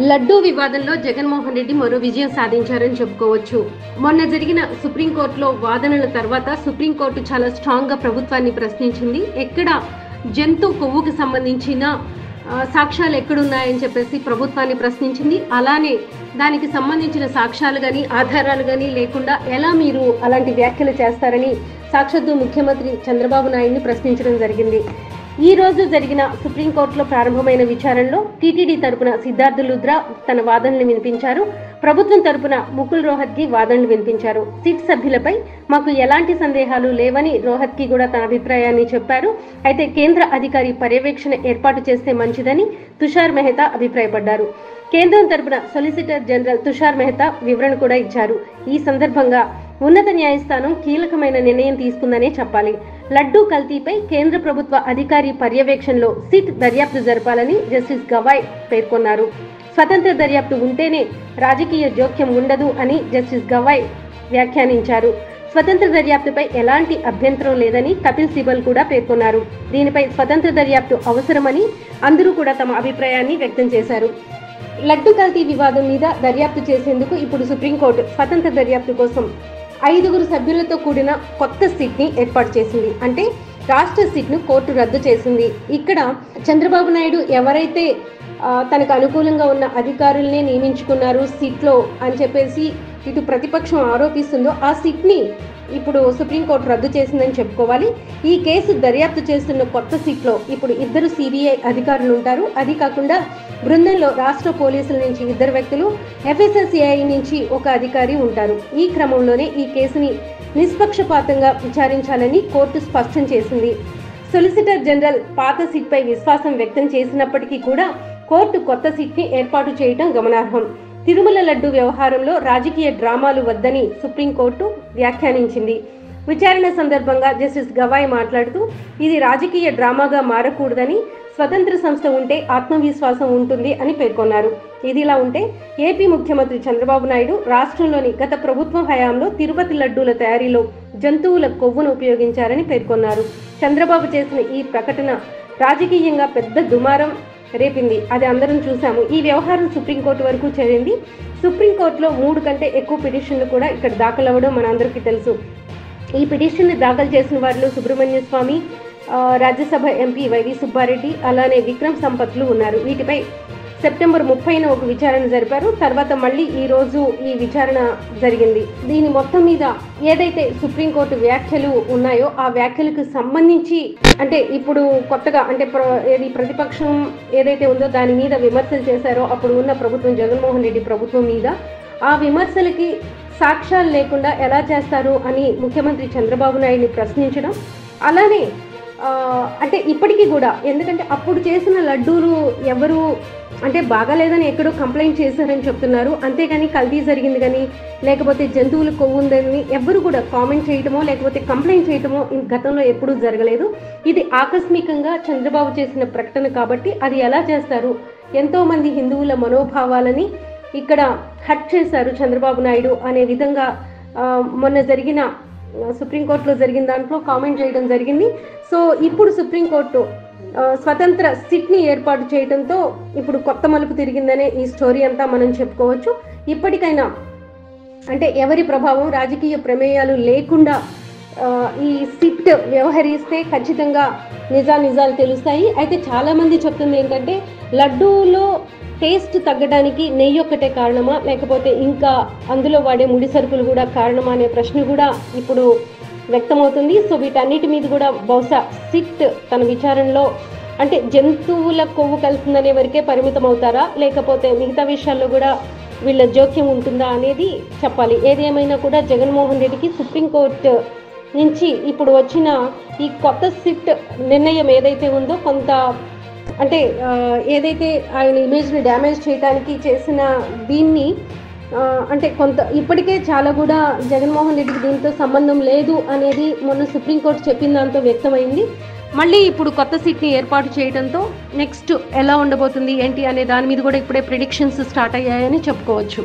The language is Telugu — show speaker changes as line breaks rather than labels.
లడ్డూ వివాదంలో జగన్మోహన్ రెడ్డి మరో విజయం సాధించారని చెప్పుకోవచ్చు. మొన్న జరిగిన సుప్రీంకోర్టులో వాదనల తర్వాత సుప్రీంకోర్టు చాలా స్ట్రాంగ్ గా ప్రభుత్వాన్ని ప్రశ్నించింది. ఎక్కడ జంతు కొవ్వుకి సంబంధించిన సాక్ష్యాలు ఎక్కడున్నాయని చెప్పేసి ప్రభుత్వాన్ని ప్రశ్నించింది. అలానే దానికి సంబంధించిన సాక్ష్యాలు కానీ ఆధారాలు కానీ లేకుండా ఎలా మీరు అలాంటి వ్యాఖ్యలు చేస్తారని సాక్షాత్తు ముఖ్యమంత్రి చంద్రబాబు నాయుడిని ప్రశ్నించడం జరిగింది. ఈ రోజు జరిగిన సుప్రీంకోర్టులో ప్రారంభమైన విచారణలో టీటీడీ తరపున సిద్ధార్థ లుద్రా తన వాదనలు వినిపించారు. ప్రభుత్వం తరపున ముకుల్ రోహత్గి వాదనలు వినిపించారు. సిట్ సభ్యులపై మాకు ఎలాంటి సందేహాలు లేవని రోహత్గి కూడా తన అభిప్రాయాన్ని చెప్పారు. అయితే కేంద్ర అధికారి పర్యవేక్షణ ఏర్పాటు చేస్తే మంచిదని తుషార్ మెహతా అభిప్రాయపడ్డారు. కేంద్రం తరపున సొలిసిటర్ జనరల్ తుషార్ మెహతా వివరణ కూడా ఇచ్చారు. ఈ సందర్భంగా ఉన్నత న్యాయస్థానం కీలకమైన నిర్ణయం తీసుకుందనే చెప్పాలి. లడ్డూ కల్తీపై కేంద్ర ప్రభుత్వ అధికారి పర్యవేక్షణలో సిట్ దర్యాప్తు జరపాలని జస్టిస్ గవాయ్ పేర్కొన్నారు. స్వతంత్ర దర్యాప్తు ఉంటేనే రాజకీయ జోక్యం ఉండదు అని జస్టిస్ గవాయ్ వ్యాఖ్యానించారు. స్వతంత్ర దర్యాప్తుపై ఎలాంటి అభ్యంతరం లేదని కపిల్ సిబల్ కూడా పేర్కొన్నారు. దీనిపై స్వతంత్ర దర్యాప్తు అవసరమని అందరూ కూడా తమ అభిప్రాయాన్ని వ్యక్తం చేశారు. లడ్డూ కల్తీ వివాదం మీద దర్యాప్తు చేసేందుకు ఇప్పుడు సుప్రీంకోర్టు స్వతంత్ర దర్యాప్తు కోసం 5 సభ్యులతో కూడిన కొత్త సిట్ని ఏర్పాటు చేసింది. అంటే రాష్ట్ర సిట్ను కోర్టు రద్దు చేసింది. ఇక్కడ చంద్రబాబు నాయుడు ఎవరైతే తనకు అనుకూలంగా ఉన్న అధికారుల్ని నియమించుకున్నారు సిట్లో అని చెప్పేసి ఇటు ప్రతిపక్షం ఆరోపిస్తుందో ఆ సిట్ని ఇప్పుడు సుప్రీంకోర్టు రద్దు చేసిందని చెప్పుకోవాలి. ఈ కేసు దర్యాప్తు చేస్తున్న కొత్త సిట్లో ఇప్పుడు 2 సిబిఐ అధికారులు ఉంటారు. అది కాకుండా బృందంలో రాష్ట్ర పోలీసుల నుంచి 2 వ్యక్తులు, ఎఫ్ఎస్ఎస్సిఐ నుంచి 1 అధికారి ఉంటారు. ఈ క్రమంలోనే ఈ కేసుని నిష్పక్షపాతంగా విచారించాలని కోర్టు స్పష్టం చేసింది. సొలిసిటర్ జనరల్ పాత సిట్పై విశ్వాసం వ్యక్తం చేసినప్పటికీ కూడా కోర్టు కొత్త సిట్ని ఏర్పాటు చేయడం గమనార్హం. తిరుమల లడ్డు వ్యవహారంలో రాజకీయ డ్రామాలు వద్దని సుప్రీంకోర్టు వ్యాఖ్యానించింది. విచారణ సందర్భంగా జస్టిస్ గవాయ్ మాట్లాడుతూ ఇది రాజకీయ డ్రామాగా మారకూడదని, స్వతంత్ర సంస్థ ఉంటే ఆత్మవిశ్వాసం ఉంటుంది అని పేర్కొన్నారు. ఇదిలా ఉంటే ఏపీ ముఖ్యమంత్రి చంద్రబాబు నాయుడు రాష్ట్రంలోని గత ప్రభుత్వ హయాంలో తిరుపతి లడ్డూల తయారీలో జంతువుల కొవ్వును ఉపయోగించారని పేర్కొన్నారు. చంద్రబాబు చేసిన ఈ ప్రకటన రాజకీయంగా పెద్ద దుమారం రేపింది. అది అందరం చూసాము. ఈ వ్యవహారం సుప్రీంకోర్టు వరకు చేరింది. సుప్రీంకోర్టులో 3 కంటే ఎక్కువ పిటిషన్లు కూడా ఇక్కడ దాఖలవ్వడం మనందరికీ తెలుసు. ఈ పిటిషన్ని దాఖలు చేసిన వారిలో సుబ్రహ్మణ్య స్వామి, రాజ్యసభ ఎంపీ వైవి సుబ్బారెడ్డి, అలానే విక్రమ్ సంపత్లు ఉన్నారు. వీటిపై సెప్టెంబర్ 30న ఒక విచారణ జరిపారు. తర్వాత మళ్ళీ ఈ రోజు ఈ విచారణ జరిగింది. దీని మొత్తం మీద ఏదైతే సుప్రీంకోర్టు వ్యాఖ్యలు ఉన్నాయో ఆ వ్యాఖ్యలకు సంబంధించి అంటే ఇప్పుడు కొత్తగా అంటే ప్రతిపక్షం ఏదైతే ఉందో దాని మీద విమర్శలు చేశారో అప్పుడు ఉన్న ప్రభుత్వం జగన్మోహన్ రెడ్డి ప్రభుత్వం మీద ఆ విమర్శలకి సాక్ష్యాలు లేకుండా ఎలా చేస్తారు అని ముఖ్యమంత్రి చంద్రబాబు నాయుడిని ప్రశ్నించడం, అలానే అంటే ఇప్పటికీ కూడా ఎందుకంటే అప్పుడు చేసిన లడ్డూలు ఎవరు అంటే బాగాలేదని ఎక్కడో కంప్లైంట్ చేశారని చెప్తున్నారు. అంతేగాని కల్తీ జరిగింది కానీ లేకపోతే జంతువులు కొవ్వు ఉందని ఎవరు కూడా కామెంట్ చేయటమో లేకపోతే కంప్లైంట్ చేయటమో గతంలో ఎప్పుడూ జరగలేదు. ఇది ఆకస్మికంగా చంద్రబాబు చేసిన ప్రకటన కాబట్టి అది ఎలా చేస్తారు, ఎంతోమంది హిందువుల మనోభావాలని ఇక్కడ హట్ చేశారు చంద్రబాబు నాయుడు అనే విధంగా మొన్న జరిగిన సుప్రీంకోర్టులో జరిగిన దాంట్లో కామెంట్ చేయడం జరిగింది. సో ఇప్పుడు సుప్రీంకోర్టు స్వతంత్ర సిట్ని ఏర్పాటు చేయడంతో ఇప్పుడు కొత్త మలుపు తిరిగిందనే ఈ స్టోరీ అంతా మనం చెప్పుకోవచ్చు. ఇప్పటికైనా అంటే ఎవరి ప్రభావం రాజకీయ ప్రమేయాలు లేకుండా ఈ సిట్ వ్యవహరిస్తే ఖచ్చితంగా నిజాలు తెలుస్తాయి. అయితే చాలామంది చెప్తుంది ఏంటంటే లడ్డూలో టేస్ట్ తగ్గడానికి నెయ్యి ఒక్కటే కారణమా లేకపోతే ఇంకా అందులో వాడే ముడి సరుకులు కూడా కారణమా అనే ప్రశ్న కూడా ఇప్పుడు వ్యక్తమవుతుంది. సో వీటన్నిటి మీద కూడా బహుశా సిట్ తన విచారణలో అంటే జంతువుల కొవ్వు కలుస్తుందనే వరకే పరిమితం అవుతారా లేకపోతే మిగతా విషయాల్లో కూడా వీళ్ళ జోక్యం ఉంటుందా అనేది చెప్పాలి. ఏదేమైనా కూడా జగన్మోహన్ రెడ్డికి సుప్రీంకోర్టు నుంచి ఇప్పుడు వచ్చిన ఈ కొత్త సిట్ నిర్ణయం ఏదైతే ఉందో కొంత అంటే ఏదైతే ఆయన ఇమేజ్ని డ్యామేజ్ చేయడానికి చేసిన దీన్ని అంటే కొంత ఇప్పటికే చాలా కూడా జగన్మోహన్ రెడ్డికి దీంతో సంబంధం లేదు అనేది మొన్న సుప్రీంకోర్టు చెప్పిన దాంతో వ్యక్తమైంది. మళ్ళీ ఇప్పుడు కొత్త సిట్ని ఏర్పాటు చేయడంతో నెక్స్ట్ ఎలా ఉండబోతుంది ఏంటి అనే దాని మీద కూడా ఇప్పుడే ప్రిడిక్షన్స్ స్టార్ట్ అయ్యాయని చెప్పుకోవచ్చు.